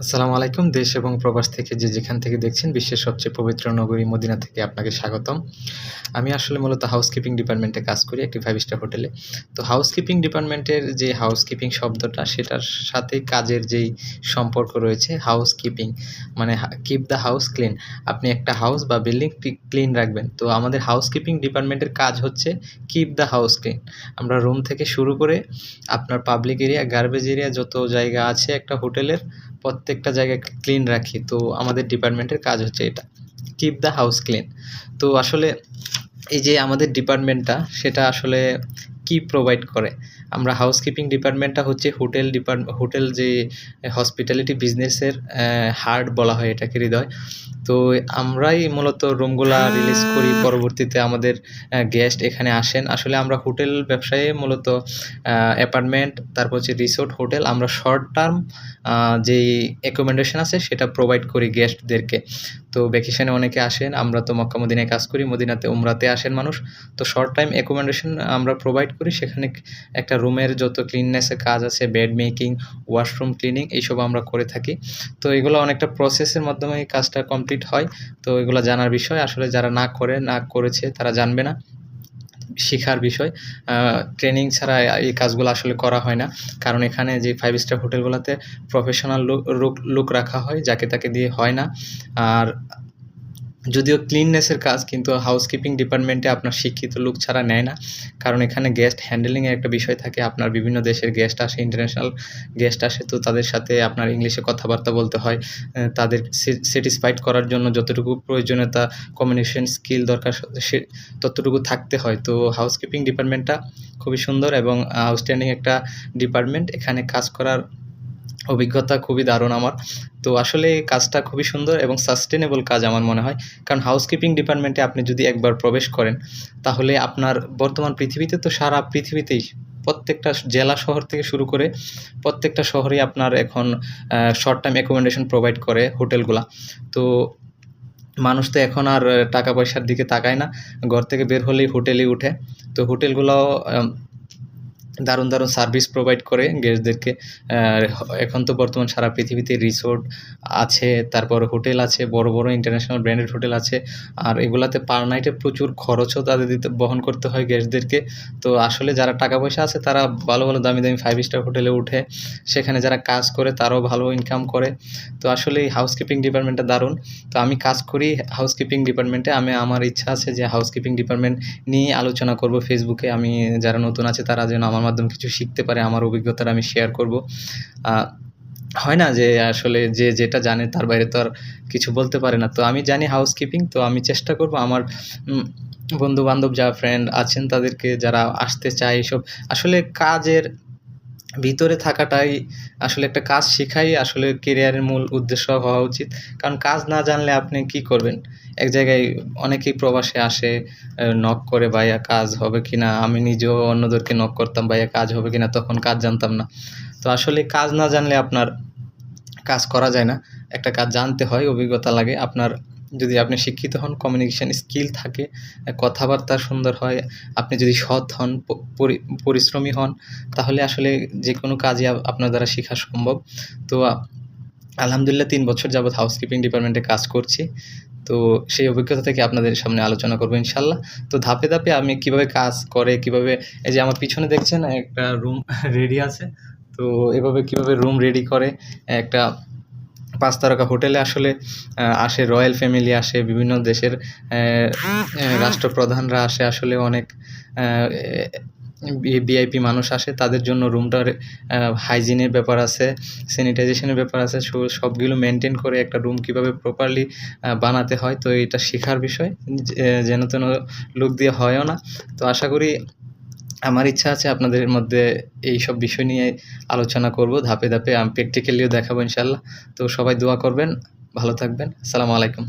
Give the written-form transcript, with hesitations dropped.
আসসালামু আলাইকুম। দেশ এবং প্রবাস থেকে যে যেখান থেকে দেখছেন, বিশ্বের সবচেয়ে পবিত্র নগরী মদিনা থেকে আপনাকে স্বাগতম। আমি আসলে মূলত হাউসকিপিং ডিপার্টমেন্টে কাজ করি একটি 5 স্টার হোটেলে। তো হাউসকিপিং ডিপার্টমেন্টের যে হাউসকিপিং শব্দটা সেটার সাথে কাজের যেই সম্পর্ক রয়েছে, হাউসকিপিং মানে কিপ দ্য হাউস ক্লিন। আপনি একটা হাউস বা বিল্ডিং ক্লিন রাখবেন। তো আমাদের হাউসকিপিং ডিপার্টমেন্টের কাজ হচ্ছে কিপ দ্য হাউস ক্লিন। আমরা রুম থেকে শুরু করে আপনার পাবলিক এরিয়া, গার্বেজ এরিয়া যত জায়গা আছে একটা হোটেলের প্রত্যেকটা জায়গা ক্লিন রাখি। তো আমাদের ডিপার্টমেন্টের কাজ হচ্ছে এটা, কিপ দ্য হাউস ক্লিন। তো আসলে এই যে আমাদের ডিপার্টমেন্টটা সেটা আসলে কি প্রোভাইড করে? আমরা হাউসকিপিং ডিপার্টমেন্টটা হচ্ছে হোটেল যে হসপিটালিটি বিজনেসের হার্ট বলা হয় এটাকে, হৃদয়। তো আমরাই মূলত রুমগুলা রিলিজ করি। পরবর্তীতে আমাদের গেস্ট এখানে আসেন। আসলে আমরা হোটেল ব্যবসায়ে মূলত অ্যাপার্টমেন্ট, তারপর হচ্ছে রিসোর্ট, হোটেল আমরা শর্ট টার্ম যেই অ্যাকোমোডেশন আছে সেটা প্রোভাইড করি গেস্টদেরকে। তো ভ্যাকেশনে অনেকে আসেন, আমরা তো মক্কা মদিনায় কাজ করি, মদিনাতে উমরাতে আসেন মানুষ। তো শর্ট টাইম অ্যাকোমোডেশন আমরা প্রোভাইড করি। সেখানে একটা রুমের যত ক্লিননেসের কাজ আছে, বেড মেকিং, ওয়াশরুম ক্লিনিং এইসব আমরা করে থাকি। তো এগুলো অনেকটা প্রসেসের মাধ্যমে এই কাজটা কমপ্লিট হয়। তো এগুলো জানার বিষয়। আসলে যারা না করেছে তারা জানবে না। শিখার বিষয়। ট্রেনিং ছাড়া এই কাজগুলো আসলে করা হয় না। কারণ এখানে যে 5 স্টার হোটেলগুলোতে প্রফেশনাল লোক রাখা হয়, যাকে তাকে দিয়ে হয় না। আর যদিও ক্লিননেসের কাজ, কিন্তু হাউসকিপিং ডিপার্টমেন্টে আপনার শিক্ষিত লোক ছাড়া নেয় না। কারণ এখানে গেস্ট হ্যান্ডেলিংয়ের একটা বিষয় থাকে। আপনার বিভিন্ন দেশের গেস্ট আসে, ইন্টারন্যাশনাল গেস্ট আসে। তো তাদের সাথে আপনার ইংলিশে কথাবার্তা বলতে হয়। তাদের স্যাটিসফাইড করার জন্য যতটুকু প্রয়োজনীয়তা, কমিউনিকেশন স্কিল দরকার সে ততটুকু থাকতে হয়। তো হাউসকিপিং ডিপার্টমেন্টটা খুবই সুন্দর এবং আউটস্ট্যান্ডিং একটা ডিপার্টমেন্ট। এখানে কাজ করার অভিজ্ঞতা খুবই দারুণ আমার। তো আসলে কাজটা খুবই সুন্দর এবং সাস্টেনেবল কাজ আমার মনে হয়। কারণ হাউসকিপিং ডিপার্টমেন্টে আপনি যদি একবার প্রবেশ করেন, তাহলে আপনার বর্তমান পৃথিবীতে তো সারা পৃথিবীতেই প্রত্যেকটা জেলা শহর থেকে শুরু করে প্রত্যেকটা শহরেই আপনার এখন শর্ট টাইম অ্যাকোমোডেশন প্রোভাইড করে হোটেলগুলা। তো মানুষ তো এখন আর টাকা পয়সার দিকে তাকায় না। ঘর থেকে বের হলেই হোটেলেই উঠে। তো হোটেলগুলাও দারুণ সার্ভিস প্রোভাইড করে গেস্টদেরকে। এখন তো বর্তমান সারা পৃথিবীতে রিসোর্ট আছে, তারপর হোটেল আছে, বড় ইন্টারন্যাশনাল ব্র্যান্ডেড হোটেল আছে। আর এগুলাতে পার নাইটে প্রচুর খরচও তাদের বহন করতে হয় গেস্টদেরকে। তো আসলে যারা টাকা পয়সা আছে তারা ভালো দামি 5 স্টার হোটেলে উঠে। সেখানে যারা কাজ করে তারাও ভালো ইনকাম করে। তো আসলে এই হাউসকিপিং ডিপার্টমেন্টটা দারুণ। তো আমি কাজ করি হাউসকিপিং ডিপার্টমেন্টে। আমার ইচ্ছা আছে যে হাউসকিপিং ডিপার্টমেন্ট নিয়ে আলোচনা করব ফেসবুকে। আমি যারা নতুন আছে তারা যেন আমার মাধ্যমে কিছু শিখতে পারে, আমার অভিজ্ঞতাটা আমি শেয়ার করব। হয় না যে আসলে যে যেটা জানে তার বাইরে তো আর কিছু বলতে পারে না। তো আমি জানি হাউসকিপিং, তো আমি চেষ্টা করব আমার বন্ধু-বান্ধব যারা ফ্রেন্ড আছেন তাদেরকে, যারা আসতে চায় এসব আসলে কাজের ভিতরে থাকাটাই আসলে একটা কাজ শিখাই আসলে কেরিয়ারের মূল উদ্দেশ্য হওয়া উচিত। কারণ কাজ না জানলে আপনি কি করবেন? এক জায়গায় অনেকেই প্রবাসে আসে, নক করে, "ভাইয়া কাজ হবে কিনা?" আমি নিজেও অন্যদেরকে নক করতাম, "ভাইয়া কাজ হবে কিনা?" তখন কাজ জানতাম না। তো আসলে কাজ না জানলে আপনার কাজ করা যায় না। একটা কাজ জানতে হয়, অভিজ্ঞতা লাগে। যদি আপনি শিক্ষিত হন, কমিউনিকেশন স্কিল থাকে, কথাবার্তা সুন্দর হয়, আপনি যদি সৎ হন, পরিশ্রমী হন, তাহলে আসলে যেকোনো কাজই আপনার দ্বারা শিখা সম্ভব। তো আলহামদুলিল্লাহ ৩ বছর যাবৎ হাউসকিপিং ডিপার্টমেন্টে কাজ করছি। তো সেই অভিজ্ঞতা থেকে আপনাদের সামনে আলোচনা করব ইনশাআল্লাহ। তো ধাপে আমি কিভাবে কাজ করে, কিভাবে এই যে আমার পিছনে দেখছেন একটা রুম রেডি আছে। তো এভাবে কিভাবে রুম রেডি করে একটা ৫ তারকা হোটেলে আসলে আসে রয়্যাল ফ্যামিলি আসে, বিভিন্ন দেশের রাষ্ট্রপ্রধানরা আসে, আসলে অনেক ভিআইপি মানুষ আসে। তাদের জন্য রুমটার হাইজিনের ব্যাপার আছে, স্যানিটাইজেশনের ব্যাপার আছে। সবগুলো মেইনটেইন করে একটা রুম কীভাবে প্রপারলি বানাতে হয়। তো এটা শেখার বিষয়, যেন তেন লোক দিয়ে হয়ও না। তো আশা করি আমার ইচ্ছা আছে আপনাদের মধ্যে এইসব বিষয় নিয়ে আলোচনা করব ধাপে আমি প্র্যাকটিক্যালিও দেখাবো ইনশাআল্লাহ। তো সবাই দোয়া করবেন, ভালো থাকবেন। আসসালামু আলাইকুম।